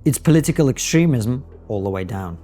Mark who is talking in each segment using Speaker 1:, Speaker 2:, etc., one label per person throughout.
Speaker 1: It's political extremism all the way down.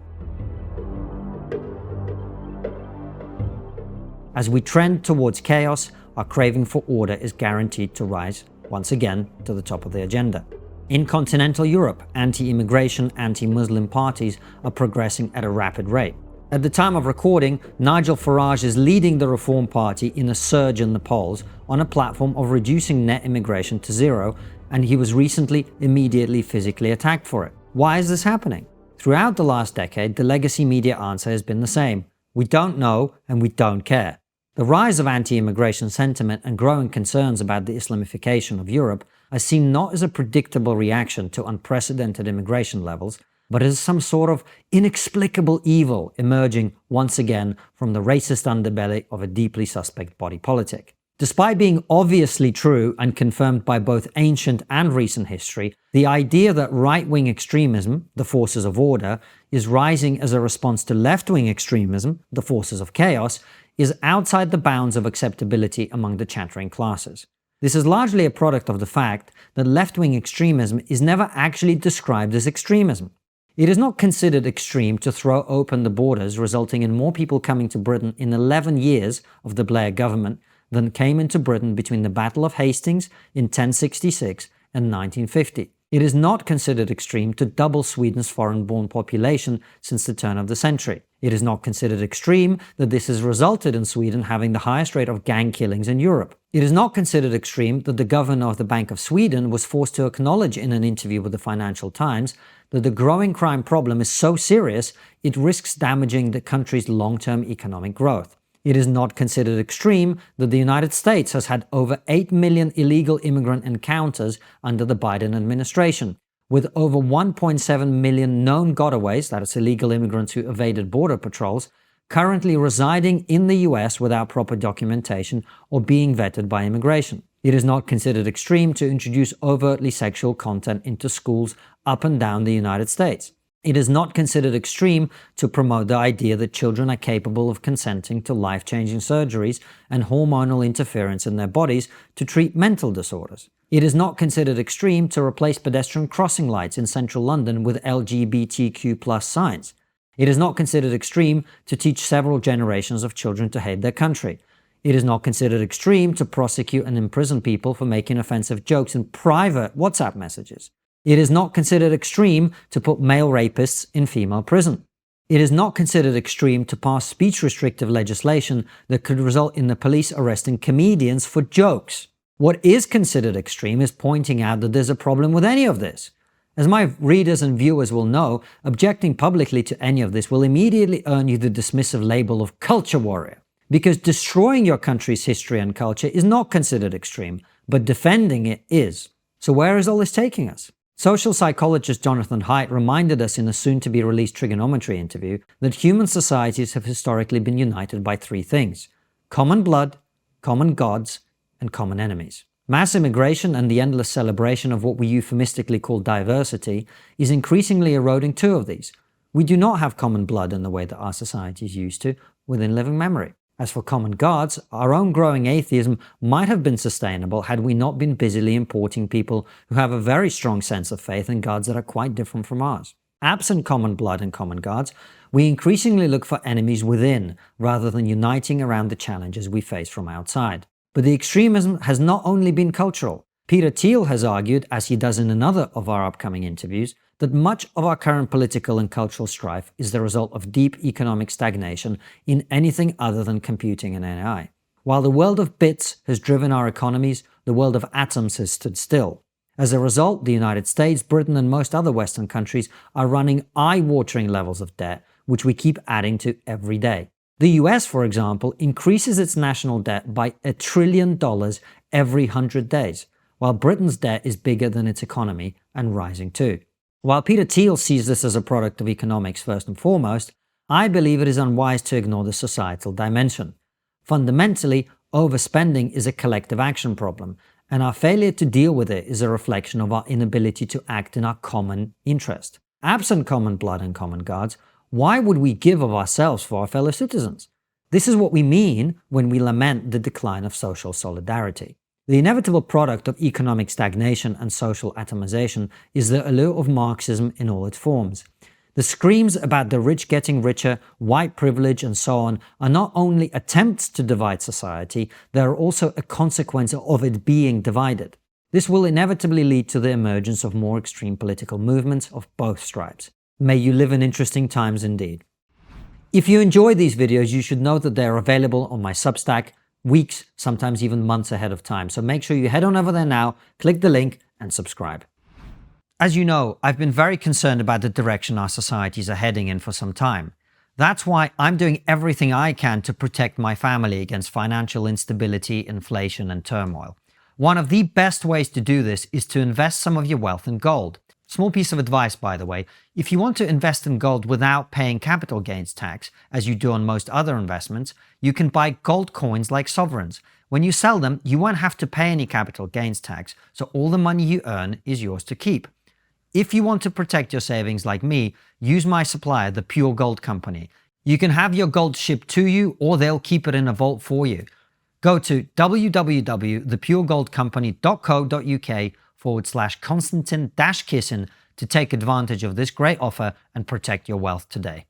Speaker 1: As we trend towards chaos, our craving for order is guaranteed to rise, once again, to the top of the agenda. In continental Europe, anti-immigration, anti-Muslim parties are progressing at a rapid rate. At the time of recording, Nigel Farage is leading the Reform Party in a surge in the polls on a platform of reducing net immigration to zero, and he was recently immediately physically attacked for it. Why is this happening? Throughout the last decade, the legacy media answer has been the same. We don't know and we don't care. The rise of anti-immigration sentiment and growing concerns about the Islamification of Europe are seen not as a predictable reaction to unprecedented immigration levels, but as some sort of inexplicable evil emerging once again from the racist underbelly of a deeply suspect body politic. Despite being obviously true and confirmed by both ancient and recent history, the idea that right-wing extremism, the forces of order, is rising as a response to left-wing extremism, the forces of chaos, is outside the bounds of acceptability among the chattering classes. This is largely a product of the fact that left-wing extremism is never actually described as extremism. It is not considered extreme to throw open the borders, resulting in more people coming to Britain in 11 years of the Blair government than came into Britain between the Battle of Hastings in 1066 and 1950. It is not considered extreme to double Sweden's foreign-born population since the turn of the century. It is not considered extreme that this has resulted in Sweden having the highest rate of gang killings in Europe. It is not considered extreme that the governor of the Bank of Sweden was forced to acknowledge in an interview with the Financial Times that the growing crime problem is so serious it risks damaging the country's long-term economic growth. It is not considered extreme that the United States has had over 8 million illegal immigrant encounters under the Biden administration, with over 1.7 million known gotaways, that is illegal immigrants who evaded border patrols, currently residing in the US without proper documentation or being vetted by immigration. It is not considered extreme to introduce overtly sexual content into schools up and down the United States. It is not considered extreme to promote the idea that children are capable of consenting to life-changing surgeries and hormonal interference in their bodies to treat mental disorders. It is not considered extreme to replace pedestrian crossing lights in central London with LGBTQ+ signs. It is not considered extreme to teach several generations of children to hate their country. It is not considered extreme to prosecute and imprison people for making offensive jokes in private WhatsApp messages. It is not considered extreme to put male rapists in female prison. It is not considered extreme to pass speech-restrictive legislation that could result in the police arresting comedians for jokes. What is considered extreme is pointing out that there's a problem with any of this. As my readers and viewers will know, objecting publicly to any of this will immediately earn you the dismissive label of culture warrior. Because destroying your country's history and culture is not considered extreme, but defending it is. So where is all this taking us? Social psychologist Jonathan Haidt reminded us in a soon-to-be-released TRIGGERnometry interview that human societies have historically been united by three things: common blood, common gods, and common enemies. Mass immigration and the endless celebration of what we euphemistically call diversity is increasingly eroding two of these. We do not have common blood in the way that our societies used to within living memory. As for common gods, our own growing atheism might have been sustainable had we not been busily importing people who have a very strong sense of faith in gods that are quite different from ours. Absent common blood and common gods, we increasingly look for enemies within, rather than uniting around the challenges we face from outside. But the extremism has not only been cultural. Peter Thiel has argued, as he does in another of our upcoming interviews, that much of our current political and cultural strife is the result of deep economic stagnation in anything other than computing and AI. While the world of bits has driven our economies, the world of atoms has stood still. As a result, the United States, Britain, and most other Western countries are running eye-watering levels of debt, which we keep adding to every day. The US, for example, increases its national debt by $1 trillion every 100 days, while Britain's debt is bigger than its economy and rising too. While Peter Thiel sees this as a product of economics first and foremost, I believe it is unwise to ignore the societal dimension. Fundamentally, overspending is a collective action problem, and our failure to deal with it is a reflection of our inability to act in our common interest. Absent common blood and common gods, why would we give of ourselves for our fellow citizens? This is what we mean when we lament the decline of social solidarity. The inevitable product of economic stagnation and social atomization is the allure of Marxism in all its forms. The screams about the rich getting richer, white privilege and so on are not only attempts to divide society, they are also a consequence of it being divided. This will inevitably lead to the emergence of more extreme political movements of both stripes. May you live in interesting times indeed. If you enjoy these videos, you should know that they are available on my Substack weeks, sometimes even months ahead of time. So make sure you head on over there now, click the link and subscribe. As you know, I've been very concerned about the direction our societies are heading in for some time. That's why I'm doing everything I can to protect my family against financial instability, inflation and turmoil. One of the best ways to do this is to invest some of your wealth in gold. Small piece of advice, by the way, if you want to invest in gold without paying capital gains tax, as you do on most other investments, you can buy gold coins like sovereigns. When you sell them, you won't have to pay any capital gains tax, so all the money you earn is yours to keep. If you want to protect your savings like me, use my supplier, the Pure Gold Company. You can have your gold shipped to you or they'll keep it in a vault for you. Go to www.thepuregoldcompany.co.uk/Konstantin-Kisin to take advantage of this great offer and protect your wealth today.